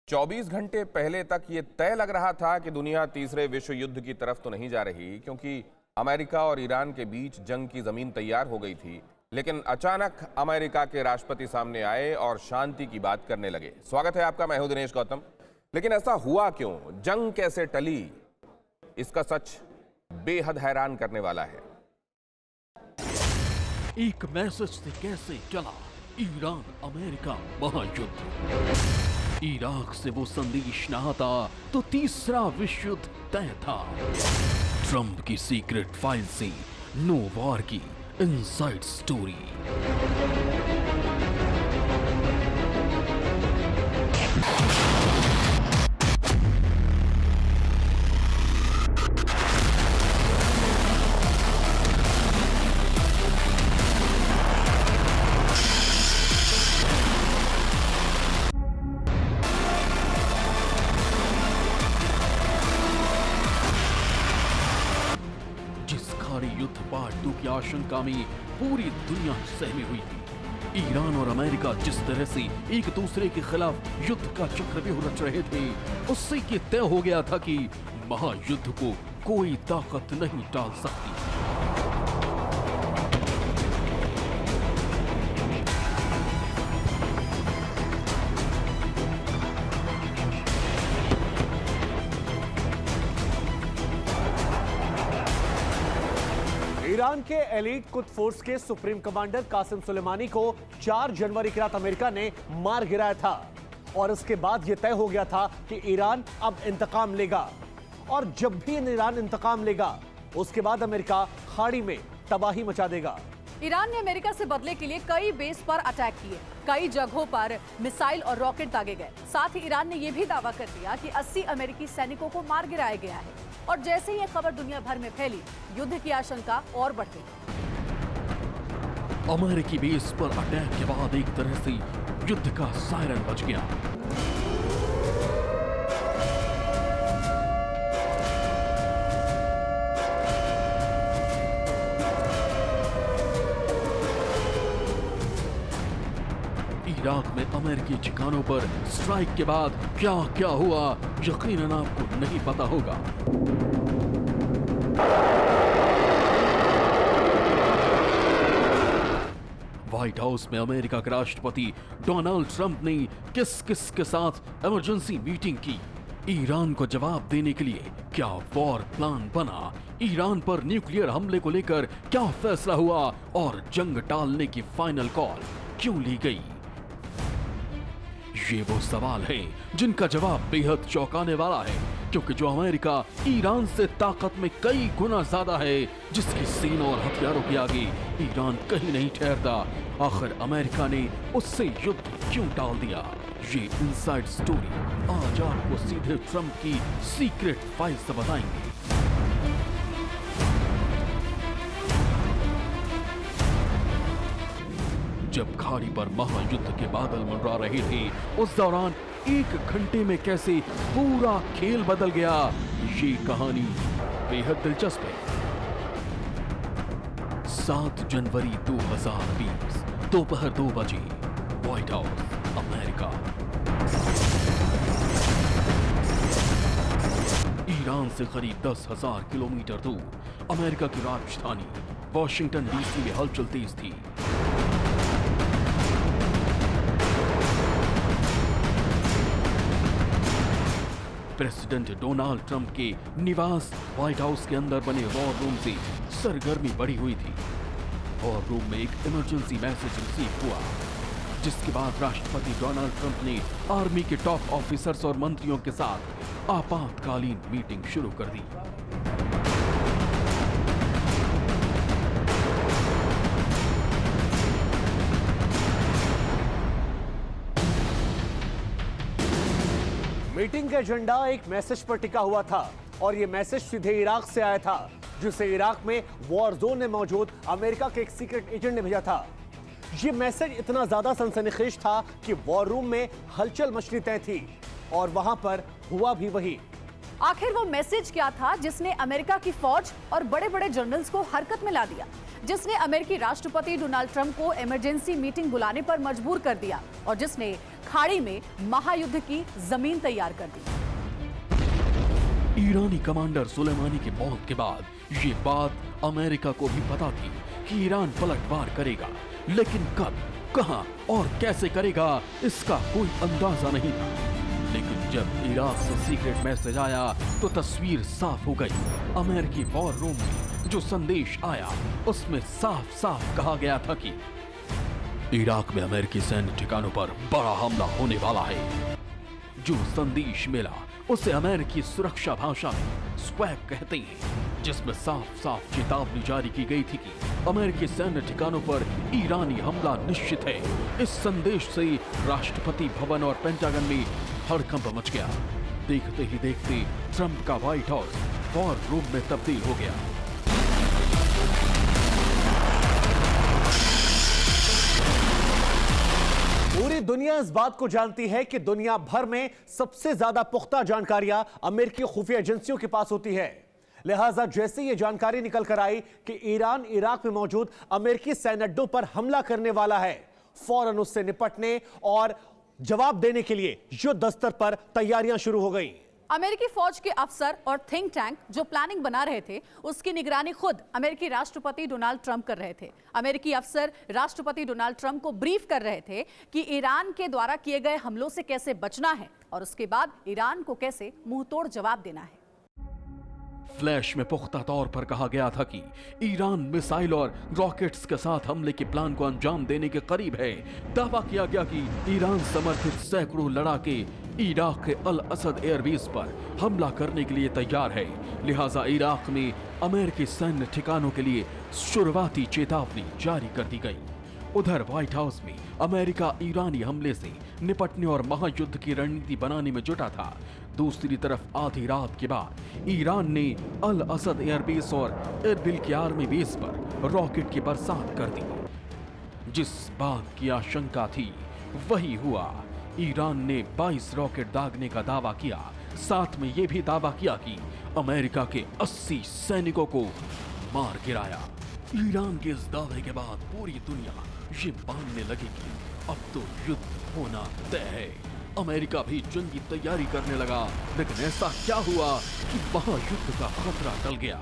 24 घंटे पहले तक ये तय लग रहा था कि दुनिया तीसरे विश्व युद्ध की तरफ तो नहीं जा रही, क्योंकि अमेरिका और ईरान के बीच जंग की जमीन तैयार हो गई थी। लेकिन अचानक अमेरिका के राष्ट्रपति सामने आए और शांति की बात करने लगे। स्वागत है आपका, मैं हूं दिनेश गौतम। लेकिन ऐसा हुआ क्यों? जंग कैसे टली? इसका सच बेहद हैरान करने वाला है। एक मैसेज से कैसे चला ईरान अमेरिका महायुद्ध। इराक से वो संदेश न आता तो तीसरा विश्व युद्ध तय था। ट्रंप की सीक्रेट फाइल से नो वॉर की इनसाइड स्टोरी। युद्ध पार्ट 2 की आशंका में पूरी दुनिया सहमी हुई थी। ईरान और अमेरिका जिस तरह से एक दूसरे के खिलाफ युद्ध का चक्रव्यूह रच रहे थे, उससे ये तय हो गया था कि महायुद्ध को कोई ताकत नहीं टाल सकती। ईरान के एलीट कुद फोर्स के सुप्रीम कमांडर कासिम सुलेमानी को 4 जनवरी की रात अमेरिका ने मार गिराया था और इसके बाद यह तय हो गया था कि ईरान अब इंतकाम लेगा। और जब भी ईरान इंतकाम लेगा, उसके बाद अमेरिका खाड़ी में तबाही मचा देगा। ईरान ने अमेरिका से बदले के लिए कई बेस पर अटैक किए, कई जगहों पर मिसाइल और रॉकेट दागे गए। साथ ही ईरान ने यह भी दावा कर दिया कि 80 अमेरिकी सैनिकों को मार गिराया गया है। और जैसे ही यह खबर दुनिया भर में फैली, युद्ध की आशंका और बढ़ गई। अमेरिकी बेस पर अटैक के बाद एक तरह से युद्ध का सायरन बज गया। इराक में अमेरिकी ठिकानों पर स्ट्राइक के बाद क्या क्या हुआ, यकीनन आपको नहीं पता होगा। व्हाइट हाउस में अमेरिका के राष्ट्रपति डोनाल्ड ट्रंप ने किस किस के साथ इमरजेंसी मीटिंग की। ईरान को जवाब देने के लिए क्या वॉर प्लान बना, ईरान पर न्यूक्लियर हमले को लेकर क्या फैसला हुआ और जंग टालने की फाइनल कॉल क्यों ली गई। ये वो सवाल है जिनका जवाब बेहद चौंकाने वाला है, क्योंकि जो अमेरिका ईरान से ताकत में कई गुना ज्यादा है, जिसकी सेना और हथियारों के आगे ईरान कहीं नहीं ठहरता, आखिर अमेरिका ने उससे युद्ध क्यों टाल दिया। ये इनसाइड स्टोरी आज आपको सीधे ट्रंप की सीक्रेट फाइल से बताएंगे। जब खाड़ी पर महायुद्ध के बादल मंडरा रहे थे, उस दौरान 1 घंटे में कैसे पूरा खेल बदल गया, ये कहानी बेहद दिलचस्प है। 7 जनवरी 2020 दोपहर 2 बजे, व्हाइट हाउस, अमेरिका। ईरान से करीब 10,000 किलोमीटर दूर अमेरिका की राजधानी वॉशिंगटन डीसी में हलचल तेज थी। प्रेसिडेंट डोनाल्ड ट्रंप के निवास व्हाइट हाउस के अंदर बने वॉर रूम से सरगर्मी बढ़ी हुई थी। वॉर रूम में एक इमरजेंसी मैसेज रिसीव हुआ, जिसके बाद राष्ट्रपति डोनाल्ड ट्रंप ने आर्मी के टॉप ऑफिसर्स और मंत्रियों के साथ आपातकालीन मीटिंग शुरू कर दी। मीटिंग का एजेंडा एक मैसेज पर टिका हुआ था और यह मैसेज सीधे इराक से आया था, जिसे इराक में वॉर जोन में मौजूद अमेरिका के एक सीक्रेट एजेंट ने भेजा था। यह मैसेज इतना ज्यादा सनसनीखेज था कि वॉर रूम में हलचल मचनी तय थी और वहां पर हुआ भी वही। आखिर वो मैसेज क्या था जिसने अमेरिका की फौज और बड़े बड़े जनरल्स को हरकत में ला दिया, जिसने अमेरिकी राष्ट्रपति डोनाल्ड ट्रंप को इमरजेंसी मीटिंग बुलाने पर मजबूर कर दिया और जिसने खाड़ी में महायुद्ध की जमीन तैयार कर दी। ईरानी कमांडर सुलेमानी की मौत के बाद ये बात अमेरिका को भी पता थी कि ईरान पलटवार करेगा, लेकिन कब, कहां और कैसे करेगा इसका कोई अंदाजा नहीं था। लेकिन जब इराक से सीक्रेट मैसेज आया तो तस्वीर साफ हो गई। अमेरिकी वॉर रूम में जो संदेश आया उसमें साफ साफ कहा गया था कि इराक में अमेरिकी सैन्य ठिकानों पर बड़ा हमला होने वाला है। जो संदेश मिला उसे अमेरिकी सुरक्षा भाषा में स्वैग कहते हैं, जिसमें साफ साफ चेतावनी जारी की गई थी कि अमेरिकी सैन्य ठिकानों पर ईरानी हमला निश्चित है। इस संदेश से राष्ट्रपति भवन और पेंटागन में हड़कंप मच गया। देखते ही देखते ट्रंप का व्हाइट हाउस वॉर रूम में तब्दील हो गया। पूरी दुनिया इस बात को जानती है कि दुनिया भर में सबसे ज्यादा पुख्ता जानकारियां अमेरिकी खुफिया एजेंसियों के पास होती है। लिहाजा जैसे ये जानकारी निकल कर आई कि ईरान इराक में मौजूद अमेरिकी सैन्य अड्डों पर हमला करने वाला है, फौरन उससे निपटने और जवाब देने के लिए युद्ध स्तर पर तैयारियां शुरू हो गई। अमेरिकी फौज के अफसर और थिंक टैंक जो प्लानिंग बना रहे थे उसकी निगरानी खुद अमेरिकी राष्ट्रपति डोनाल्ड ट्रंप कर रहे थे। अमेरिकी अफसर राष्ट्रपति डोनाल्ड ट्रंप को ब्रीफ कर रहे थे कि ईरान के द्वारा किए गए हमलों से कैसे बचना है और उसके बाद ईरान को कैसे मुंहतोड़ जवाब देना है। फ्लैश में पुख्ता तौर पर कहा गया था कि ईरान मिसाइल और रॉकेट्स के साथ हमले के प्लान को अंजाम देने के करीब है। दावा किया गया कि ईरान समर्थित सैकड़ों लड़ाके इराक के अल असद एयरबेस पर हमला करने के लिए तैयार है। लिहाजा इराक में अमेरिकी सैन्य ठिकानों के लिए शुरुआती चेतावनी जारी कर दी गई। उधर व्हाइट हाउस में अमेरिका ईरानी हमले से निपटने और महायुद्ध की रणनीति बनाने में जुटा था। दूसरी तरफ आधी रात के बाद ईरान ने अल असद एयरबेस और एरबिल के आर्मी बेस पर रॉकेट की बरसात कर दी। जिस बात की आशंका थी वही हुआ। ईरान ने 22 रॉकेट दागने का दावा किया। साथ में यह भी दावा किया कि अमेरिका के 80 सैनिकों को मार गिराया। ईरान के इस दावे के बाद पूरी दुनिया ये मानने लगी कि अब तो युद्ध होना तय है। अमेरिका भी जंग की तैयारी करने लगा, लेकिन ऐसा क्या हुआ कि महायुद्ध का खतरा टल गया।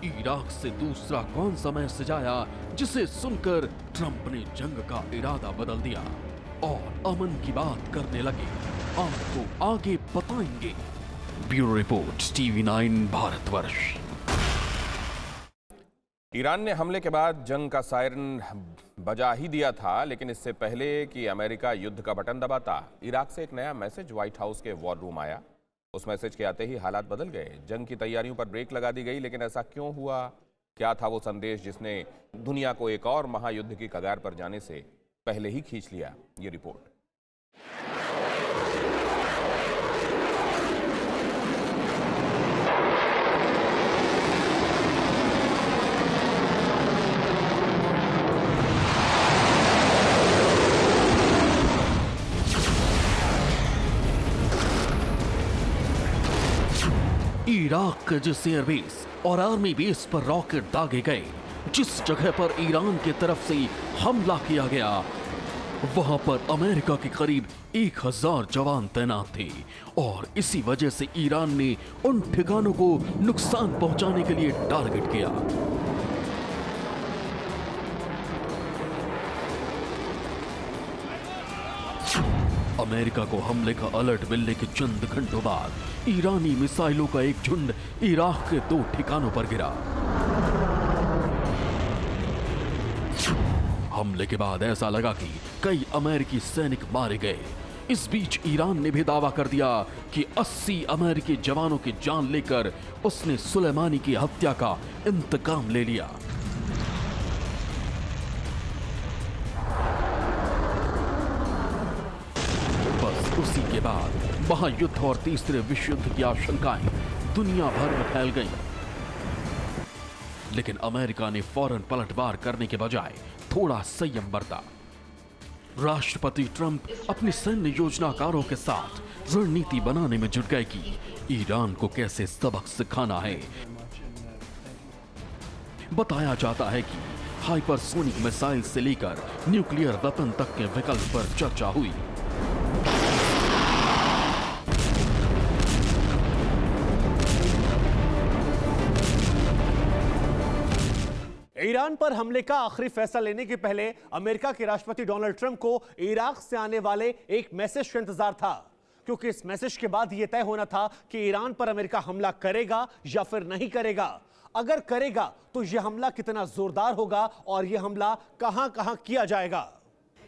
इराक से दूसरा कौन सा मैसेज आया जिसे सुनकर ट्रंप ने जंग का इरादा बदल दिया और अमन की बात करने लगे? आपको आगे बताएंगे। Bureau report TV9 Bharatvarsh. Iran ने हमले के बाद जंग का सायरन बजा ही दिया था, लेकिन इससे पहले कि अमेरिका युद्ध का बटन दबाता, इराक से एक नया मैसेज व्हाइट हाउस के वॉर रूम आया। उस मैसेज के आते ही हालात बदल गए। जंग की तैयारियों पर ब्रेक लगा दी गई, लेकिन ऐसा क्यों हुआ? क्या था वो संदेश जिसने दुनिया को एक और महायुद्ध की कगार पर जाने से पहले ही खींच लिया? ये रिपोर्ट। इराक के जिस एयरबेस और आर्मी बेस पर रॉकेट दागे गए, जिस जगह पर ईरान की तरफ से हमला किया गया, वहां पर अमेरिका के करीब 1000 जवान तैनात थे और इसी वजह से ईरान ने उन ठिकानों को नुकसान पहुंचाने के लिए टारगेट किया। अमेरिका को हमले का अलर्ट मिलने के चंद घंटों बाद ईरानी मिसाइलों का एक झुंड इराक के 2 ठिकानों पर गिरा। हमले के बाद ऐसा लगा कि कई अमेरिकी सैनिक मारे गए। इस बीच ईरान ने भी दावा कर दिया कि 80 अमेरिकी जवानों की जान लेकर उसने सुलेमानी की हत्या का इंतकाम ले लिया। बस उसी के बाद महायुद्ध और तीसरे विश्व युद्ध की आशंकाएं दुनिया भर में फैल गईं। लेकिन अमेरिका ने फौरन पलटवार करने के बजाय थोड़ा संयम बरता। राष्ट्रपति ट्रंप अपनी सैन्य योजनाकारों के साथ रणनीति बनाने में जुट गए कि ईरान को कैसे सबक सिखाना है। बताया जाता है कि हाइपरसोनिक मिसाइल से लेकर न्यूक्लियर वेपन तक के विकल्प पर चर्चा हुई। ईरान पर हमले का आखिरी फैसला लेने के पहले अमेरिका के राष्ट्रपति डोनाल्ड ट्रंप को इराक से आने वाले एक मैसेज का इंतजार था, क्योंकि इस मैसेज के बाद यह तय होना था कि ईरान पर अमेरिका हमला करेगा या फिर नहीं करेगा। अगर करेगा तो यह हमला कितना जोरदार होगा और यह हमला कहां-कहां किया जाएगा।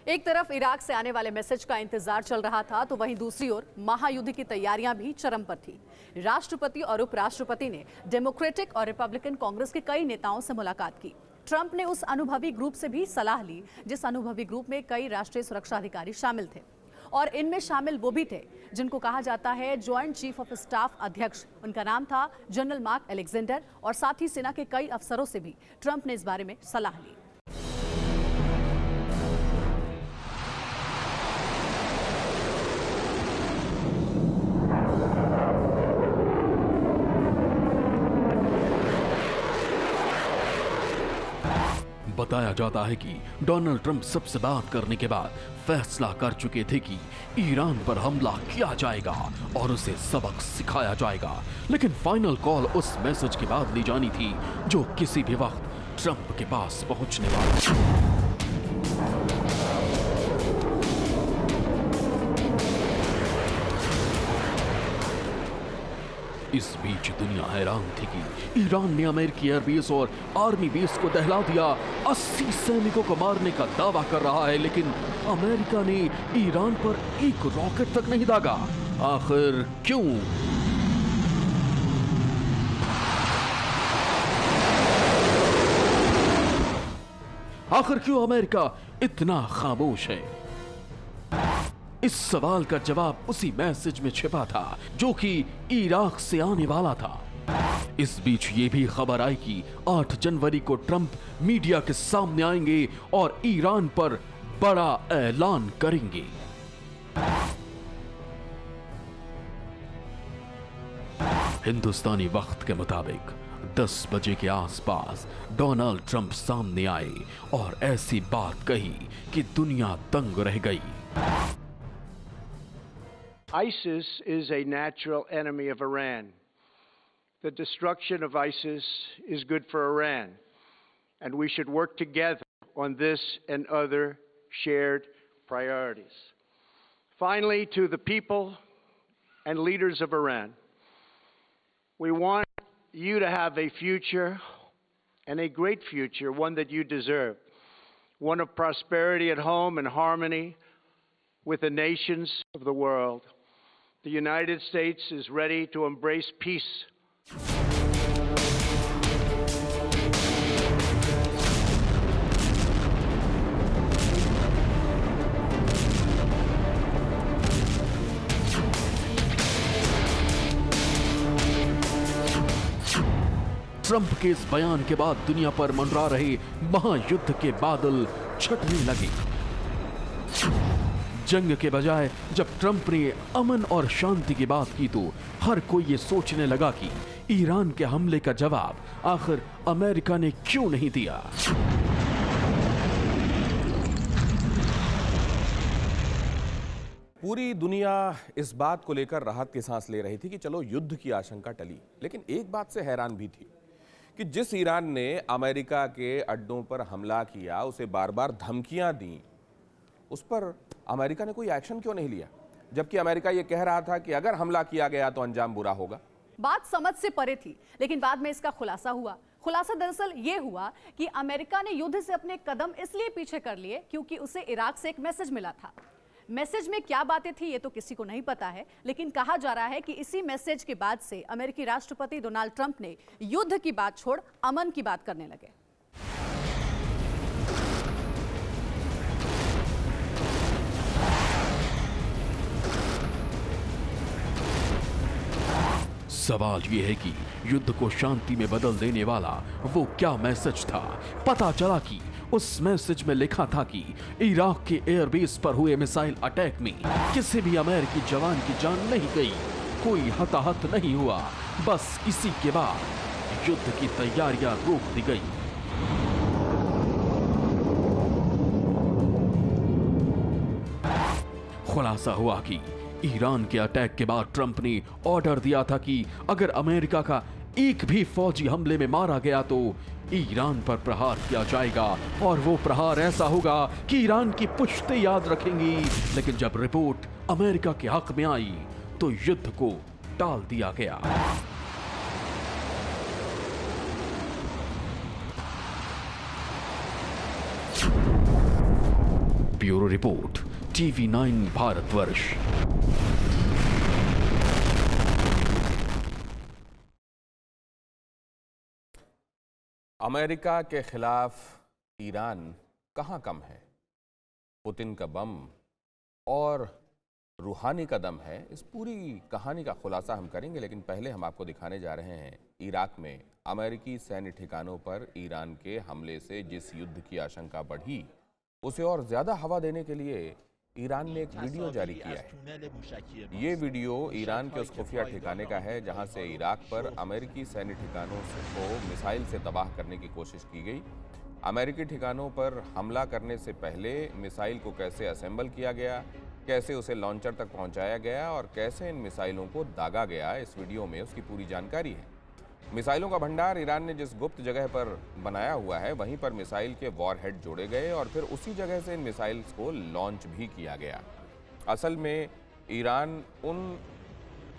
एक तरफ इराक से आने वाले मैसेज का इंतजार चल रहा था, तो वहीं दूसरी ओर महायुद्ध की तैयारियां भी चरम पर थी। राष्ट्रपति और उपराष्ट्रपति ने डेमोक्रेटिक और रिपब्लिकन कांग्रेस के कई नेताओं से मुलाकात की। ट्रंप ने उस अनुभवी ग्रुप से भी सलाह ली, जिस अनुभवी ग्रुप में कई राष्ट्रीय सुरक्षा अधिकारी शामिल थे, और इनमें शामिल वो भी थे जिनको कहा जाता है ज्वाइंट चीफ ऑफ स्टाफ अध्यक्ष। उनका नाम था जनरल मार्क एलेक्जेंडर, और साथ ही सेना के कई अफसरों से भी ट्रंप ने इस बारे में सलाह ली। बताया जाता है कि डोनाल्ड ट्रंप सबसे बात करने के बाद फैसला कर चुके थे कि ईरान पर हमला किया जाएगा और उसे सबक सिखाया जाएगा। लेकिन फाइनल कॉल उस मैसेज के बाद ली जानी थी जो किसी भी वक्त ट्रंप के पास पहुंचने वाला था। इस बीच दुनिया हैरान थी कि ईरान ने अमेरिकी एयरबेस और आर्मी बेस को दहला दिया। 80 सैनिकों को मारने का दावा कर रहा है, लेकिन अमेरिका ने ईरान पर एक रॉकेट तक नहीं दागा। आखिर क्यों? आखिर क्यों अमेरिका इतना खामोश है? इस सवाल का जवाब उसी मैसेज में छिपा था जो कि इराक से आने वाला था। इस बीच ये भी खबर आई कि 8 जनवरी को ट्रंप मीडिया के सामने आएंगे और ईरान पर बड़ा ऐलान करेंगे। हिंदुस्तानी वक्त के मुताबिक 10 बजे के आसपास डोनाल्ड ट्रंप सामने आए और ऐसी बात कही कि दुनिया दंग रह गई। ISIS is a natural enemy of Iran. The destruction of ISIS is good for Iran, and we should work together on this and other shared priorities. Finally, to the people and leaders of Iran, we want you to have a future, and a great future, one that you deserve, one of prosperity at home and harmony with the nations of the world. The United States is ready to embrace peace. Trump के इस बयान के बाद दुनिया पर मंडरा रहे महायुद्ध के बादल छटने लगे। जंग के बजाय जब ट्रंप ने अमन और शांति की बात की तो हर कोई ये सोचने लगा कि ईरान के हमले का जवाब आखिर अमेरिका ने क्यों नहीं दिया। पूरी दुनिया इस बात को लेकर राहत की सांस ले रही थी कि चलो युद्ध की आशंका टली, लेकिन एक बात से हैरान भी थी कि जिस ईरान ने अमेरिका के अड्डों पर हमला किया, उसे बार बार धमकियां दी, उस पर अमेरिका ने कोई एक्शन क्यों नहीं लिया, जबकि अमेरिका यह कह रहा था कि अगर हमला किया गया तो अंजाम बुरा होगा। बात समझ से परे थी, लेकिन बाद में इसका खुलासा हुआ। खुलासा दरअसल ये हुआ कि अमेरिका ने युद्ध से अपने कदम इसलिए पीछे कर लिए क्योंकि उसे इराक से एक मैसेज मिला था। मैसेज में क्या बातें थी ये तो किसी को नहीं पता है, लेकिन कहा जा रहा है कि इसी मैसेज के बाद से अमेरिकी राष्ट्रपति डोनाल्ड ट्रंप ने युद्ध की बात छोड़ अमन की बात करने लगे। सवाल यह है कि युद्ध को शांति में बदल देने वाला वो क्या मैसेज था। पता चला कि उस मैसेज में लिखा था कि इराक के एयरबेस पर हुए मिसाइल अटैक में किसी भी अमेरिकी जवान की जान नहीं गई, कोई हताहत नहीं हुआ। बस इसी के बाद युद्ध की तैयारियां रोक दी गई। खुलासा हुआ कि ईरान के अटैक के बाद ट्रंप ने ऑर्डर दिया था कि अगर अमेरिका का एक भी फौजी हमले में मारा गया तो ईरान पर प्रहार किया जाएगा और वो प्रहार ऐसा होगा कि ईरान की पुश्तें याद रखेंगी। लेकिन जब रिपोर्ट अमेरिका के हक में आई तो युद्ध को टाल दिया गया। Bureau report, TV9 Bharatvarsh. America के खिलाफ ईरान कहाँ कम है? पुतिन का बम और रूहानी का दम है। इस पूरी कहानी का खुलासा हम करेंगे, लेकिन पहले हम आपको दिखाने जा रहे हैं इराक में अमेरिकी सैन्य ठिकानों पर ईरान के हमले से जिस युद्ध की आशंका बढ़ी, उसे और ज़्यादा हवा देने के लिए ईरान ने एक वीडियो जारी किया है। ये वीडियो ईरान के उस खुफिया ठिकाने का है जहां से इराक पर अमेरिकी सैन्य ठिकानों को मिसाइल से तबाह करने की कोशिश की गई। अमेरिकी ठिकानों पर हमला करने से पहले मिसाइल को कैसे असेंबल किया गया, कैसे उसे लॉन्चर तक पहुंचाया गया और कैसे इन मिसाइलों को दागा गया, इस वीडियो में उसकी पूरी जानकारी है। मिसाइलों का भंडार ईरान ने जिस गुप्त जगह पर बनाया हुआ है, वहीं पर मिसाइल के वॉरहेड जोड़े गए और फिर उसी जगह से इन मिसाइल्स को लॉन्च भी किया गया। असल में ईरान उन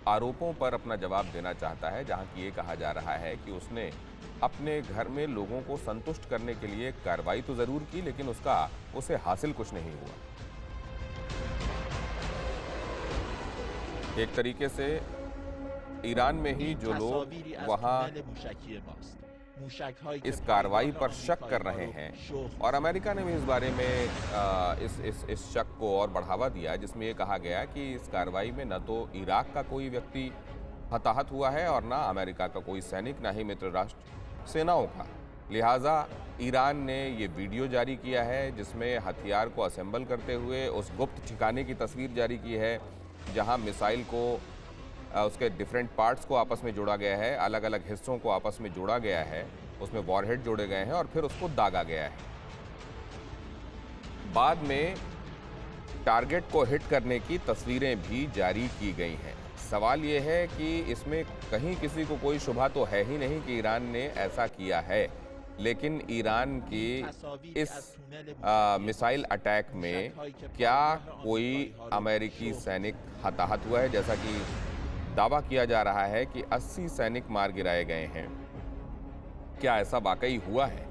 आरोपों पर अपना जवाब देना चाहता है जहां कि ये कहा जा रहा है कि उसने अपने घर में लोगों को संतुष्ट करने के लिए कार्रवाई तो ज़रूर की, लेकिन उसे हासिल कुछ नहीं हुआ। एक तरीके से ईरान में ही जो लोग वहां इस कार्रवाई पर शक कर रहे हैं, और अमेरिका ने भी इस बारे में इस शक को और बढ़ावा दिया, जिसमें ये कहा गया कि इस कार्रवाई में न तो इराक का कोई व्यक्ति हताहत हुआ है और ना अमेरिका का कोई सैनिक, ना ही मित्र राष्ट्र सेनाओं का। लिहाजा ईरान ने ये वीडियो जारी किया है जिसमें हथियार को असेंबल करते हुए उस गुप्त ठिकाने की तस्वीर जारी की है जहां मिसाइल को उसके डिफरेंट पार्ट्स को आपस में जोड़ा गया है, अलग अलग हिस्सों को आपस में जोड़ा गया है, उसमें वॉरहेड जोड़े गए हैं और फिर उसको दागा गया है। बाद में टारगेट को हिट करने की तस्वीरें भी जारी की गई हैं। सवाल ये है कि इसमें कहीं किसी को कोई शुबा तो है ही नहीं कि ईरान ने ऐसा किया है, लेकिन ईरान की इस मिसाइल अटैक में क्या कोई अमेरिकी सैनिक हताहत हुआ है? जैसा कि दावा किया जा रहा है कि 80 सैनिक मार गिराए गए हैं। क्या ऐसा वाकई हुआ है?